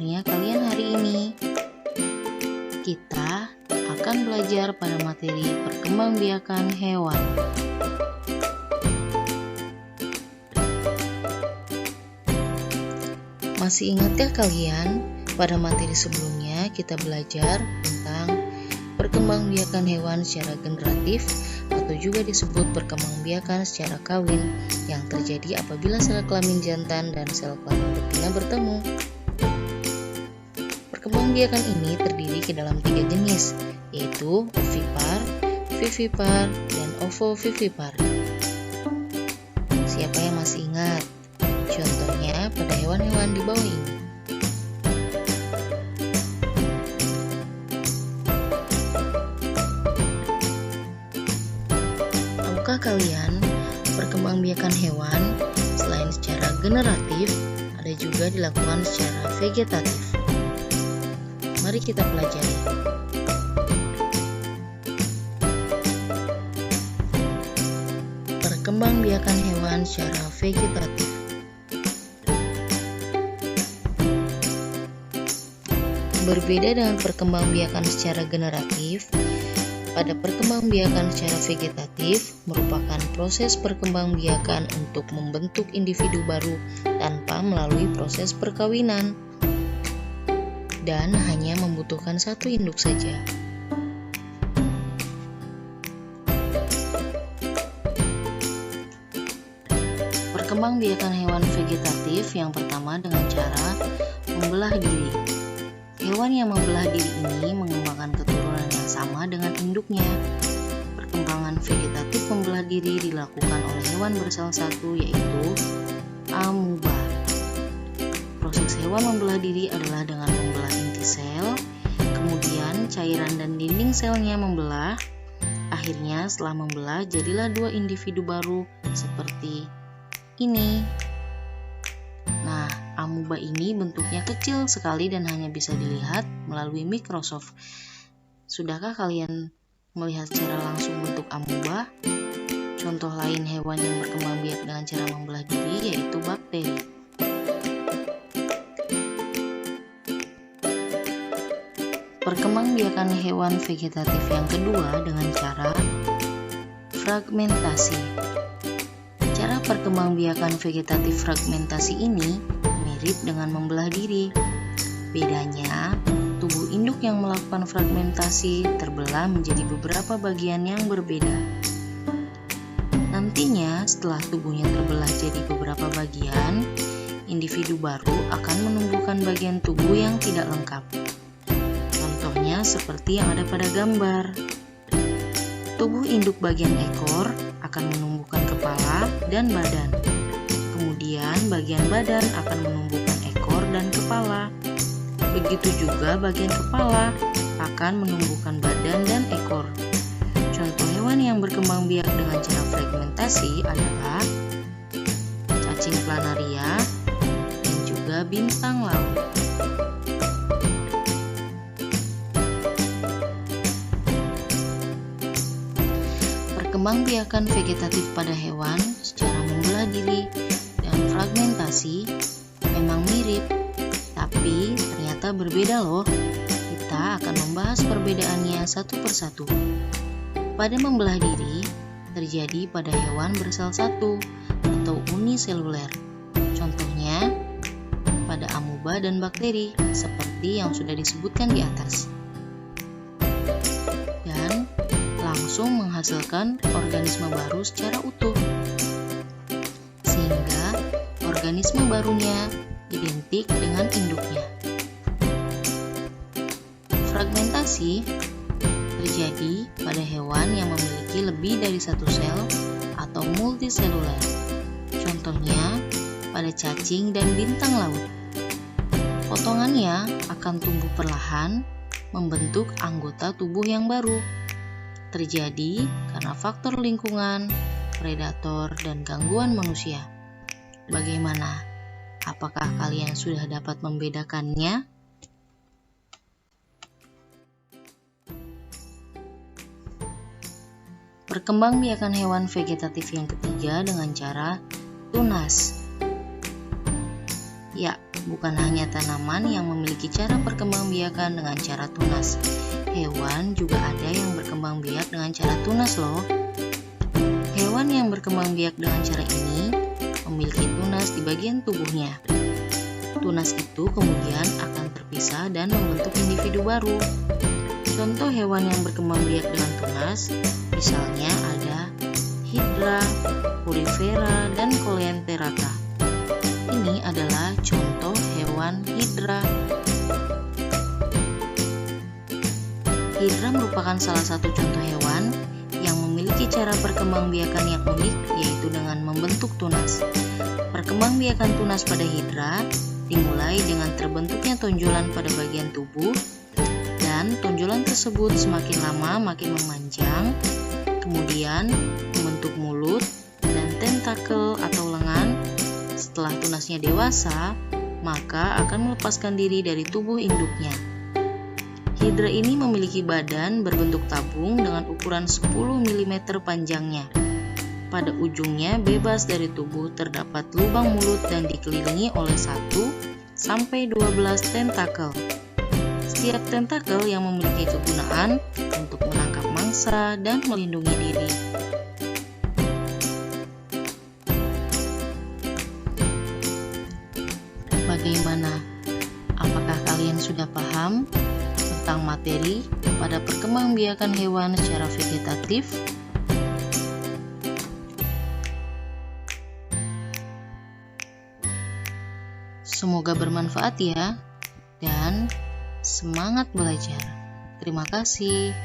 kabarnya kalian hari ini? Kita akan belajar pada materi perkembangbiakan hewan. Masih ingatkah kalian pada materi sebelumnya kita belajar tentang perkembangbiakan hewan secara generatif atau juga disebut perkembangbiakan secara kawin yang terjadi apabila sel kelamin jantan dan sel kelamin betina bertemu. Perkembangbiakan ini terdiri ke dalam 3 jenis, yaitu ovipar, vivipar, dan ovovivipar. Siapa yang masih ingat? Contohnya pada hewan-hewan di bawah ini. Tahukah kalian, perkembangbiakan hewan selain secara generatif, ada juga dilakukan secara vegetatif. Mari kita pelajari. Perkembangbiakan hewan secara vegetatif. Berbeda dengan perkembangbiakan secara generatif, pada perkembangbiakan secara vegetatif merupakan proses perkembangbiakan untuk membentuk individu baru tanpa melalui proses perkawinan dan hanya membutuhkan satu induk saja. Perkembangbiakan hewan vegetatif yang pertama dengan cara membelah diri. Hewan yang membelah diri ini mengembangkan keturunan yang sama dengan induknya. Perkembangan vegetatif membelah diri dilakukan oleh hewan bersel satu, yaitu amuba. Proses hewan membelah diri adalah dengan membelah inti sel, kemudian cairan dan dinding selnya membelah. Akhirnya setelah membelah jadilah 2 individu baru seperti ini. Nah, amuba ini bentuknya kecil sekali dan hanya bisa dilihat melalui mikroskop. Sudahkah kalian melihat secara langsung bentuk amuba? Contoh lain hewan yang berkembang biak dengan cara membelah diri yaitu bakteri. Perkembangbiakan hewan vegetatif yang kedua dengan cara fragmentasi. Cara perkembangbiakan vegetatif fragmentasi ini mirip dengan membelah diri. Bedanya, tubuh induk yang melakukan fragmentasi terbelah menjadi beberapa bagian yang berbeda. Nantinya, setelah tubuhnya terbelah jadi beberapa bagian, individu baru akan menumbuhkan bagian tubuh yang tidak lengkap. Contohnya seperti yang ada pada gambar. Tubuh induk bagian ekor akan menumbuhkan kepala dan badan. Kemudian bagian badan akan menumbuhkan ekor dan kepala. Begitu juga bagian kepala akan menumbuhkan badan dan ekor. Contoh hewan yang berkembang biak dengan cara fragmentasi adalah cacing planaria dan juga bintang laut. Perkembangbiakan vegetatif pada hewan secara membelah diri dan fragmentasi memang mirip, tapi ternyata berbeda loh. Kita akan membahas perbedaannya satu persatu. Pada membelah diri terjadi pada hewan bersel satu atau uniseluler. Contohnya pada amuba dan bakteri seperti yang sudah disebutkan di atas. Dan langsung menghasilkan organisme baru secara utuh, sehingga organisme barunya identik dengan induknya. Fragmentasi terjadi pada hewan yang memiliki lebih dari satu sel atau multiseluler. Contohnya pada cacing dan bintang laut. Potongannya akan tumbuh perlahan membentuk anggota tubuh yang baru. Terjadi karena faktor lingkungan, predator, dan gangguan manusia. Bagaimana? Apakah kalian sudah dapat membedakannya? Perkembangbiakan hewan vegetatif yang ketiga dengan cara tunas. Ya, Bukan hanya tanaman yang memiliki cara perkembangbiakan dengan cara tunas. Hewan juga ada yang berkembang biak dengan cara tunas loh. Hewan yang berkembang biak dengan cara ini memiliki tunas di bagian tubuhnya. Tunas itu kemudian akan terpisah dan membentuk individu baru. Contoh hewan yang berkembang biak dengan tunas, misalnya ada Hydra, Purifera, dan Coleanthera. Ini adalah contoh hewan Hydra. Hydra merupakan salah satu contoh hewan yang memiliki cara perkembangbiakan yang unik, yaitu dengan membentuk tunas. Perkembangbiakan tunas pada Hydra dimulai dengan terbentuknya tonjolan pada bagian tubuh, dan tonjolan tersebut semakin lama makin memanjang, kemudian membentuk mulut dan tentakel atau lengan. Setelah tunasnya dewasa, maka akan melepaskan diri dari tubuh induknya. Hydra ini memiliki badan berbentuk tabung dengan ukuran 10 mm panjangnya. Pada ujungnya bebas dari tubuh terdapat lubang mulut dan dikelilingi oleh 1 sampai 12 tentakel. Setiap tentakel yang memiliki kegunaan untuk menangkap mangsa dan melindungi diri. Bagaimana? Apakah kalian sudah paham tentang materi pada perkembangbiakan hewan secara vegetatif? Semoga bermanfaat ya, dan semangat belajar. Terima kasih.